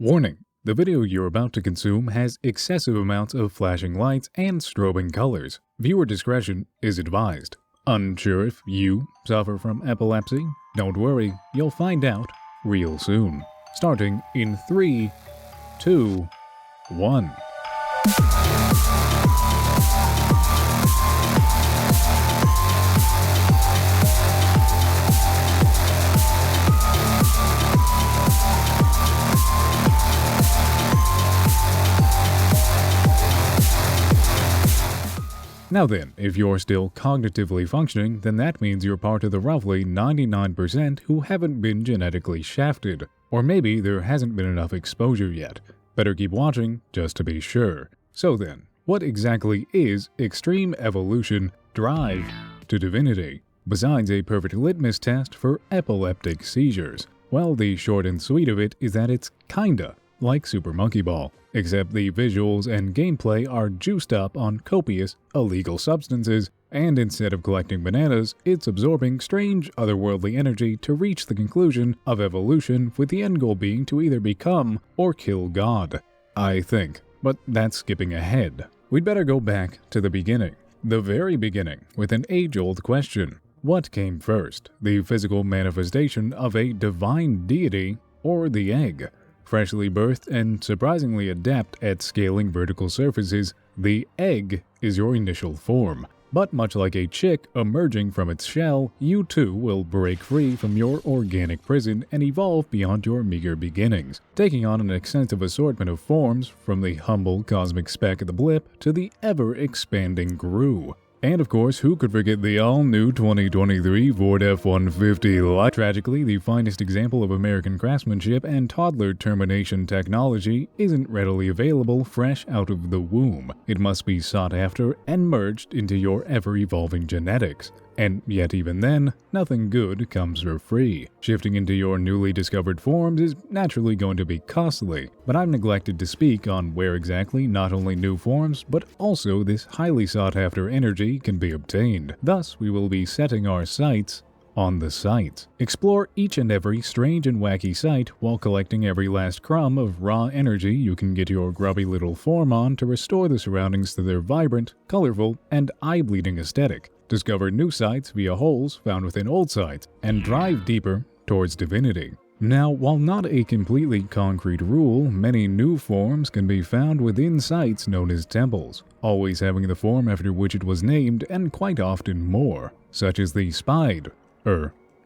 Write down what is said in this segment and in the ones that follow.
Warning: the video you're about to consume has excessive amounts of flashing lights and strobing colors. Viewer discretion is advised. Unsure if you suffer from epilepsy? Don't worry, you'll find out real soon. Starting in 3, 2, 1. Now then, if you're still cognitively functioning, then that means you're part of the roughly 99% who haven't been genetically shafted. Or maybe there hasn't been enough exposure yet. Better keep watching just to be sure. So then, what exactly is extreme evolution drive to divinity, besides a perfect litmus test for epileptic seizures? Well, the short and sweet of it is that it's kinda like Super Monkey Ball, except the visuals and gameplay are juiced up on copious, illegal substances, and instead of collecting bananas, it's absorbing strange, otherworldly energy to reach the conclusion of evolution, with the end goal being to either become or kill God. I think, but that's skipping ahead. We'd better go back to the beginning. The very beginning, with an age-old question. What came first, the physical manifestation of a divine deity, or the egg? Freshly birthed and surprisingly adept at scaling vertical surfaces, the egg is your initial form. But much like a chick emerging from its shell, you too will break free from your organic prison and evolve beyond your meager beginnings, taking on an extensive assortment of forms, from the humble cosmic speck of the blip to the ever-expanding Gru. And of course, who could forget the all-new 2023 Ford F-150? Tragically, the finest example of American craftsmanship and toddler termination technology isn't readily available fresh out of the womb. It must be sought after and merged into your ever-evolving genetics. And yet even then, nothing good comes for free. Shifting into your newly discovered forms is naturally going to be costly, but I've neglected to speak on where exactly not only new forms, but also this highly sought-after energy can be obtained. Thus, we will be setting our sights on the sites. Explore each and every strange and wacky site while collecting every last crumb of raw energy you can get your grubby little form on to restore the surroundings to their vibrant, colorful, and eye-bleeding aesthetic. Discover new sites via holes found within old sites, and drive deeper towards divinity. Now, while not a completely concrete rule, many new forms can be found within sites known as temples, always having the form after which it was named, and quite often more, such as the Spide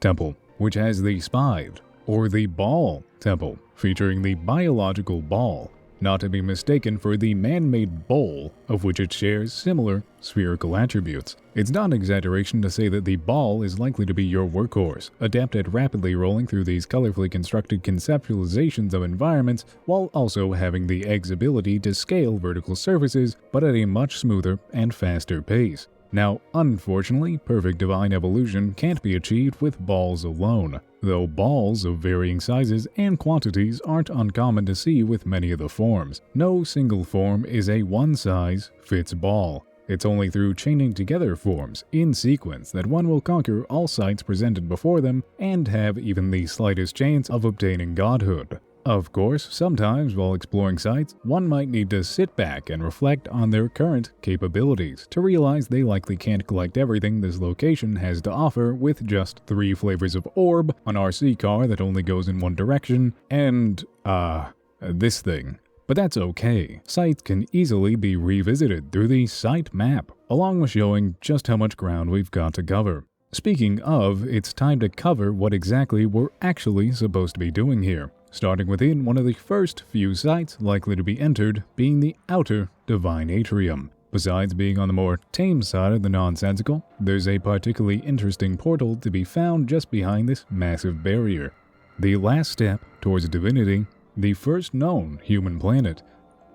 temple, which has the Spide, or the Ball temple, featuring the biological ball, not to be mistaken for the man-made bowl, of which it shares similar spherical attributes. It's not an exaggeration to say that the ball is likely to be your workhorse, adept at rapidly rolling through these colorfully constructed conceptualizations of environments, while also having the egg's ability to scale vertical surfaces, but at a much smoother and faster pace. Now, unfortunately, perfect divine evolution can't be achieved with balls alone, though balls of varying sizes and quantities aren't uncommon to see with many of the forms. No single form is a one-size-fits-ball. It's only through chaining together forms in sequence that one will conquer all sights presented before them and have even the slightest chance of obtaining godhood. Of course, sometimes while exploring sites, one might need to sit back and reflect on their current capabilities to realize they likely can't collect everything this location has to offer with just 3 flavors of orb, an RC car that only goes in one direction, and, this thing. But that's okay. Sites can easily be revisited through the site map, along with showing just how much ground we've got to cover. Speaking of, it's time to cover what exactly we're actually supposed to be doing here, starting within one of the first few sites likely to be entered, being the outer divine atrium. Besides being on the more tame side of the nonsensical, there's a particularly interesting portal to be found just behind this massive barrier. The last step towards divinity, the first known human planet,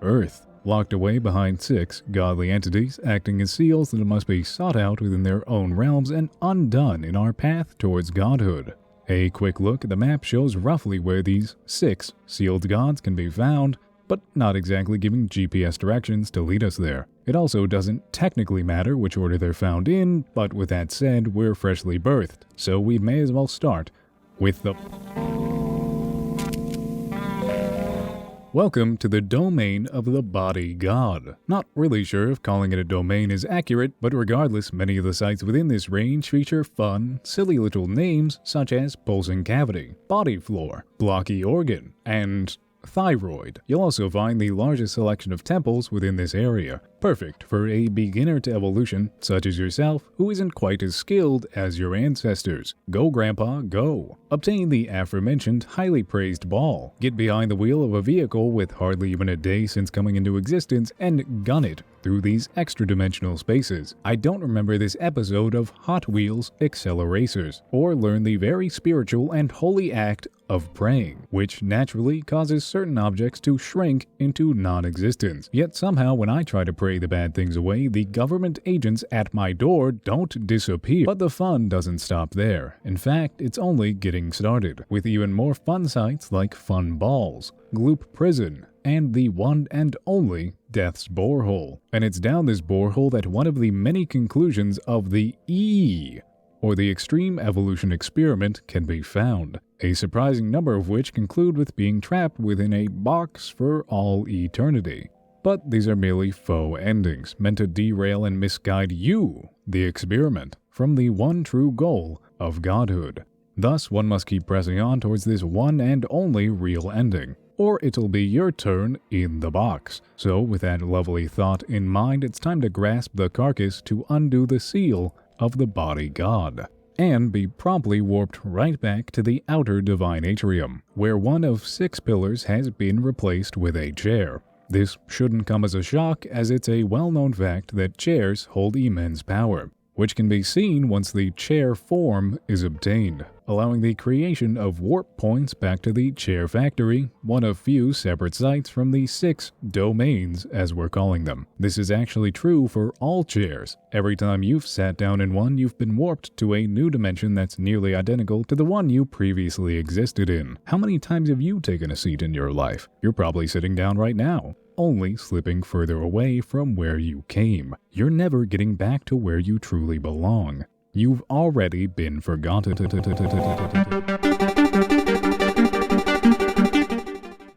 Earth, locked away behind 6 godly entities acting as seals that must be sought out within their own realms and undone in our path towards godhood. A quick look at the map shows roughly where these 6 sealed gods can be found, but not exactly giving GPS directions to lead us there. It also doesn't technically matter which order they're found in, but with that said, we're freshly birthed, so we may as well start with the Welcome to the domain of the body god. Not really sure if calling it a domain is accurate, but regardless, many of the sites within this range feature fun, silly little names such as pulsing cavity, body floor, blocky organ, and thyroid. You'll also find the largest selection of temples within this area, perfect for a beginner to evolution such as yourself who isn't quite as skilled as your ancestors. Go grandpa, go! Obtain the aforementioned highly praised ball, get behind the wheel of a vehicle with hardly even a day since coming into existence and gun it through these extra-dimensional spaces. I don't remember this episode of Hot Wheels Acceleracers, or learn the very spiritual and holy act of praying, which naturally causes certain objects to shrink into non-existence. Yet somehow when I try to pray the bad things away, the government agents at my door don't disappear. But the fun doesn't stop there. In fact, it's only getting started, with even more fun sites like Fun Balls, Gloop Prison, and the one and only Death's Borehole. And it's down this borehole that one of the many conclusions of the E, or the Extreme Evolution Experiment, can be found, a surprising number of which conclude with being trapped within a box for all eternity. But these are merely faux endings, meant to derail and misguide you, the experiment, from the one true goal of godhood. Thus, one must keep pressing on towards this one and only real ending, or it'll be your turn in the box. So, with that lovely thought in mind, it's time to grasp the carcass to undo the seal of the body god, and be promptly warped right back to the outer divine atrium, where one of 6 pillars has been replaced with a chair. This shouldn't come as a shock, as it's a well-known fact that chairs hold immense power, which can be seen once the chair form is obtained, allowing the creation of warp points back to the chair factory, one of few separate sites from the 6 domains as we're calling them. This is actually true for all chairs. Every time you've sat down in one, you've been warped to a new dimension that's nearly identical to the one you previously existed in. How many times have you taken a seat in your life? You're probably sitting down right now, only slipping further away from where you came. You're never getting back to where you truly belong. You've already been forgotten.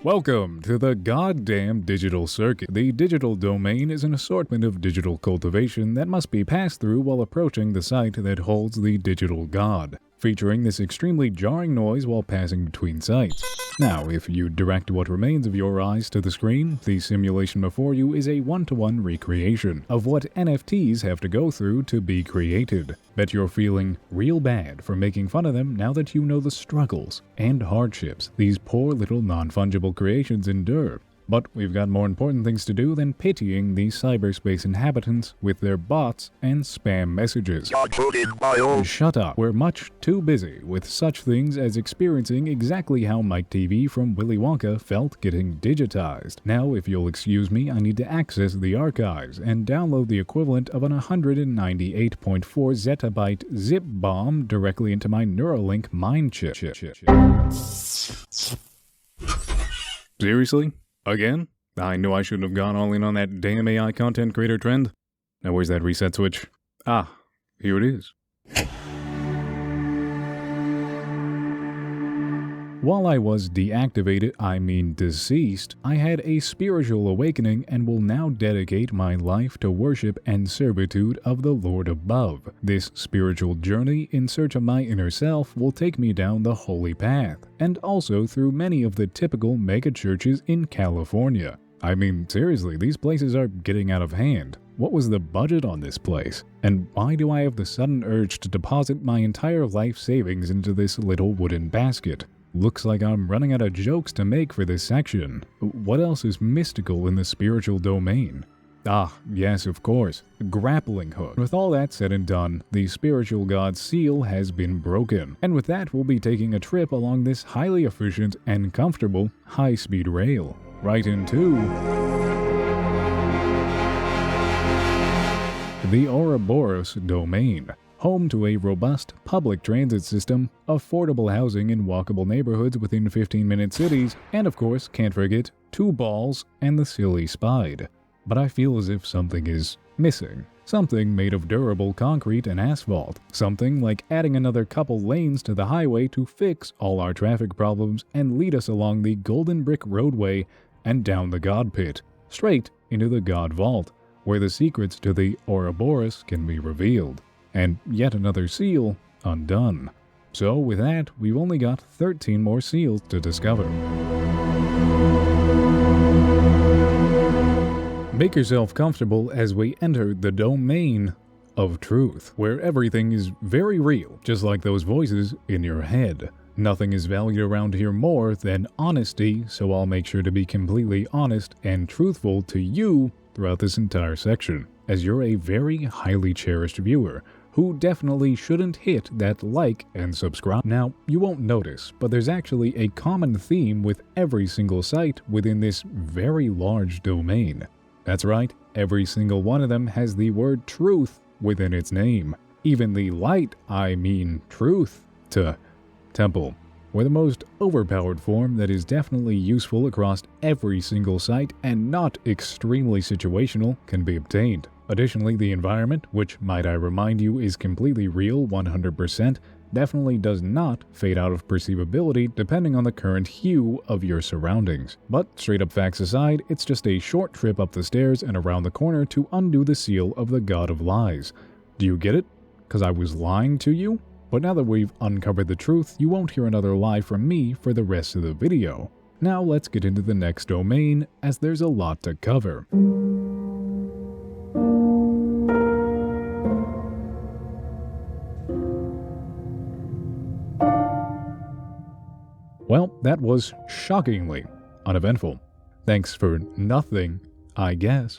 Welcome to the goddamn digital circuit. The digital domain is an assortment of digital cultivation that must be passed through while approaching the site that holds the digital god, featuring this extremely jarring noise while passing between sites. Now, if you direct what remains of your eyes to the screen, the simulation before you is a one-to-one recreation of what NFTs have to go through to be created. Bet you're feeling real bad for making fun of them now that you know the struggles and hardships these poor little non-fungible creations endure. But we've got more important things to do than pitying the cyberspace inhabitants with their bots and spam messages. Shut up. We're much too busy with such things as experiencing exactly how Mike TV from Willy Wonka felt getting digitized. Now, if you'll excuse me, I need to access the archives and download the equivalent of an 198.4 zettabyte zip bomb directly into my Neuralink mind chip. Seriously? Again? I knew I shouldn't have gone all in on that damn AI content creator trend. Now where's that reset switch? Ah, here it is. While I was deceased, I had a spiritual awakening and will now dedicate my life to worship and servitude of the Lord above. This spiritual journey in search of my inner self will take me down the holy path, and also through many of the typical mega churches in California. I mean, seriously, these places are getting out of hand. What was the budget on this place? And why do I have the sudden urge to deposit my entire life savings into this little wooden basket? Looks like I'm running out of jokes to make for this section. What else is mystical in the spiritual domain? Ah, yes, of course, grappling hook. With all that said and done, the spiritual god's seal has been broken. And with that, we'll be taking a trip along this highly efficient and comfortable high-speed rail, right into the Ouroboros domain. Home to a robust public transit system, affordable housing in walkable neighborhoods within 15-minute cities, and of course, can't forget, 2 balls and the silly spide. But I feel as if something is missing. Something made of durable concrete and asphalt. Something like adding another couple lanes to the highway to fix all our traffic problems and lead us along the golden brick roadway and down the God Pit, straight into the God Vault, where the secrets to the Ouroboros can be revealed, and yet another seal undone. So with that, we've only got 13 more seals to discover. Make yourself comfortable as we enter the domain of truth, where everything is very real, just like those voices in your head. Nothing is valued around here more than honesty, so I'll make sure to be completely honest and truthful to you throughout this entire section, as you're a very highly cherished viewer who definitely shouldn't hit that like and subscribe. Now, you won't notice, but there's actually a common theme with every single site within this very large domain. That's right, every single one of them has the word truth within its name. Even the truth temple, where the most overpowered form that is definitely useful across every single site and not extremely situational, can be obtained. Additionally, the environment, which might I remind you is completely real 100%, definitely does not fade out of perceivability depending on the current hue of your surroundings. But straight up facts aside, it's just a short trip up the stairs and around the corner to undo the seal of the God of Lies. Do you get it? 'Cause I was lying to you? But now that we've uncovered the truth, you won't hear another lie from me for the rest of the video. Now let's get into the next domain, as there's a lot to cover. Well, that was shockingly uneventful. Thanks for nothing, I guess.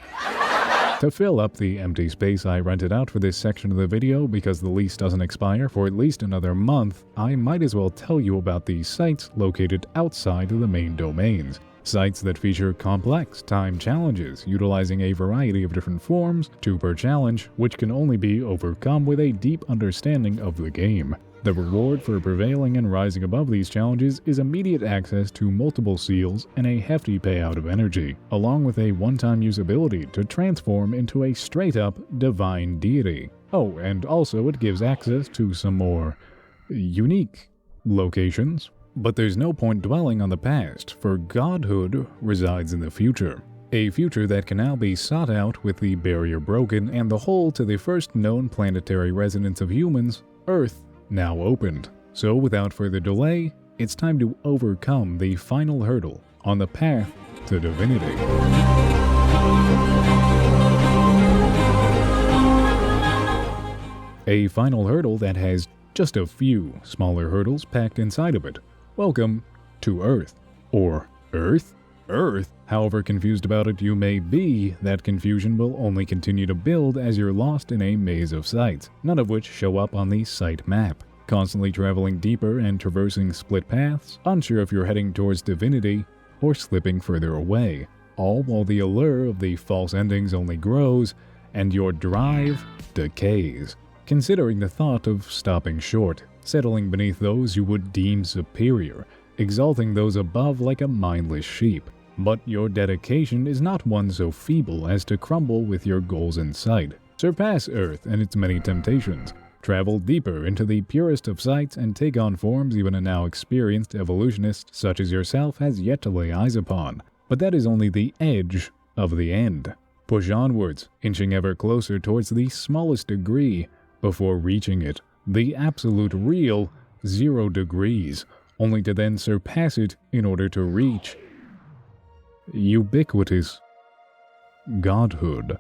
To fill up the empty space I rented out for this section of the video, because the lease doesn't expire for at least another month, I might as well tell you about the sites located outside of the main domains. Sites that feature complex time challenges, utilizing a variety of different forms, 2 per challenge, which can only be overcome with a deep understanding of the game. The reward for prevailing and rising above these challenges is immediate access to multiple seals and a hefty payout of energy, along with a one-time usability to transform into a straight-up divine deity. Oh, and also it gives access to some more unique locations. But there's no point dwelling on the past, for godhood resides in the future. A future that can now be sought out with the barrier broken and the hole to the first known planetary residence of humans, Earth, now opened. So without further delay, it's time to overcome the final hurdle on the path to divinity. A final hurdle that has just a few smaller hurdles packed inside of it. Welcome to Earth. Or Earth? Earth? However confused about it you may be, that confusion will only continue to build as you're lost in a maze of sites, none of which show up on the site map. Constantly traveling deeper and traversing split paths, unsure if you're heading towards divinity or slipping further away, all while the allure of the false endings only grows and your drive decays. Considering the thought of stopping short, settling beneath those you would deem superior, exalting those above like a mindless sheep. But your dedication is not one so feeble as to crumble with your goals in sight. Surpass Earth and its many temptations. Travel deeper into the purest of sights and take on forms even a now experienced evolutionist such as yourself has yet to lay eyes upon. But that is only the edge of the end. Push onwards, inching ever closer towards the smallest degree before reaching it, the absolute real 0 degrees, only to then surpass it in order to reach ubiquitous godhood.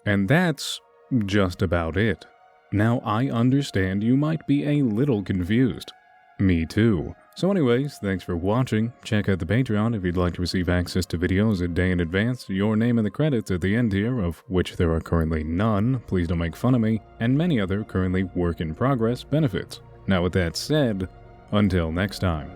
And that's just about it. Now I understand you might be a little confused. Me too. So anyways, thanks for watching. Check out the Patreon if you'd like to receive access to videos a day in advance, your name in the credits at the end here, of which there are currently none, please don't make fun of me, and many other currently work in progress benefits. Now with that said, until next time.